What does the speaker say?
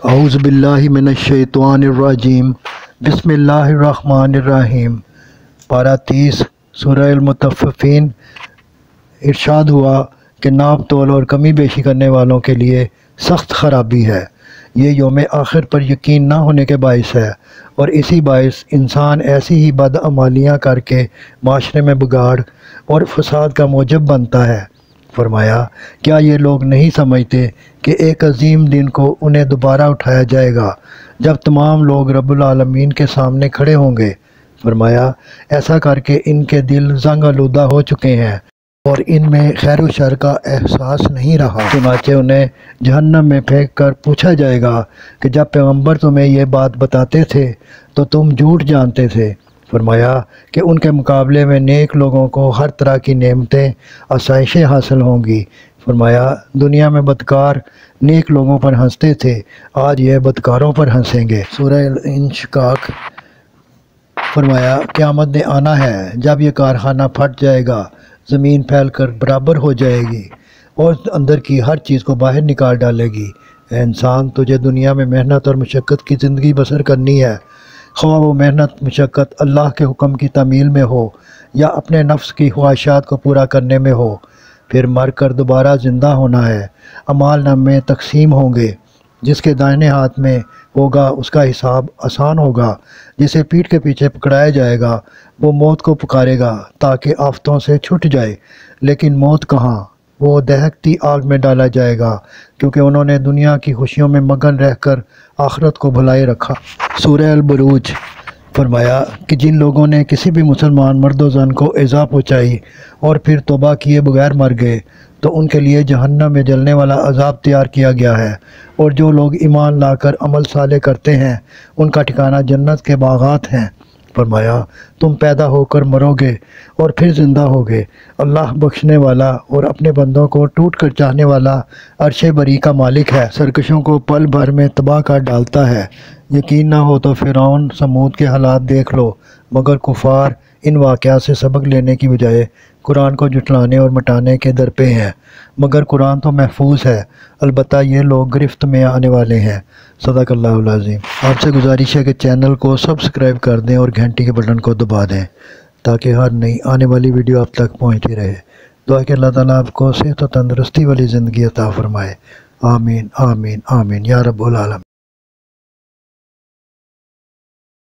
اعوذ باللہ من الشیطان الرجیم بسم اللہ الرحمن الرحیم۔ پارہ 30 سورہ المطففین۔ ارشاد ہوا کہ ناپ تول اور کمی بیشی کرنے والوں کے لیے سخت خرابی ہے۔ یہ یوم آخر پر یقین نہ ہونے کے باعث ہے، اور اسی باعث انسان ایسی ہی بدعمالیاں کر کے معاشرے میں بگاڑ اور فساد کا موجب بنتا ہے۔ فرمایا، کیا یہ لوگ نہیں سمجھتے کہ ایک عظیم دن کو انہیں دوبارہ اٹھایا جائے گا جب تمام لوگ رب العالمین کے سامنے کھڑے ہوں گے؟ فرمایا، ایسا کر کے ان کے دل زنگ آلودہ ہو چکے ہیں اور ان میں خیر و شر کا احساس نہیں رہا۔ چنانچہ انہیں جہنم میں پھینک کر پوچھا جائے گا کہ جب پیغمبر تمہیں یہ بات بتاتے تھے تو تم جھوٹ جانتے تھے۔ فرمایا کہ ان کے مقابلے میں نیک لوگوں کو ہر طرح کی نعمتیں، آسائشیں حاصل ہوں گی۔ فرمایا، دنیا میں بدکار نیک لوگوں پر ہنستے تھے، آج یہ بدکاروں پر ہنسیں گے۔ سورہ الانشقاق۔ فرمایا، قیامت نے آنا ہے جب یہ کارخانہ پھٹ جائے گا، زمین پھیل کر برابر ہو جائے گی اور اندر کی ہر چیز کو باہر نکال ڈالے گی۔ اے انسان، تجھے دنیا میں محنت اور مشقت کی زندگی بسر کرنی ہے، خواہ وہ محنت مشقت اللہ کے حکم کی تعمیل میں ہو یا اپنے نفس کی خواہشات کو پورا کرنے میں ہو۔ پھر مر کر دوبارہ زندہ ہونا ہے۔ اعمال نامے تقسیم ہوں گے، جس کے دائیں ہاتھ میں ہوگا اس کا حساب آسان ہوگا، جسے پیٹھ کے پیچھے پکڑایا جائے گا وہ موت کو پکارے گا تاکہ آفتوں سے چھٹ جائے، لیکن موت کہاں، وہ دہکتی آگ میں ڈالا جائے گا، کیونکہ انہوں نے دنیا کی خوشیوں میں مگن رہ کر آخرت کو بھلائے رکھا۔ سورہ البروج۔ فرمایا کہ جن لوگوں نے کسی بھی مسلمان مرد و زن کو ایذا پہنچائی اور پھر توبہ کیے بغیر مر گئے تو ان کے لیے جہنم میں جلنے والا عذاب تیار کیا گیا ہے، اور جو لوگ ایمان لا کر عمل صالح کرتے ہیں ان کا ٹھکانہ جنت کے باغات ہیں۔ فرمایا، تم پیدا ہو کر مرو گے اور پھر زندہ ہوگے۔ اللہ بخشنے والا اور اپنے بندوں کو ٹوٹ کر چاہنے والا عرش بری کا مالک ہے، سرکشوں کو پل بھر میں تباہ کر ڈالتا ہے۔ یقین نہ ہو تو فرعون سمود کے حالات دیکھ لو، مگر کفار ان واقعات سے سبق لینے کی بجائے قرآن کو جھٹلانے اور مٹانے کے درپے ہیں۔ مگر قرآن تو محفوظ ہے، البتہ یہ لوگ گرفت میں آنے والے ہیں۔ صدق اللہ العظیم۔ آپ سے گزارش ہے کہ چینل کو سبسکرائب کر دیں اور گھنٹی کے بٹن کو دبا دیں تاکہ ہر نئی آنے والی ویڈیو آپ تک پہنچتی رہے۔ دعا کہ اللہ تعالیٰ آپ کو صحت و تندرستی والی زندگی عطا فرمائے۔ آمین آمین آمین یا رب العالمین۔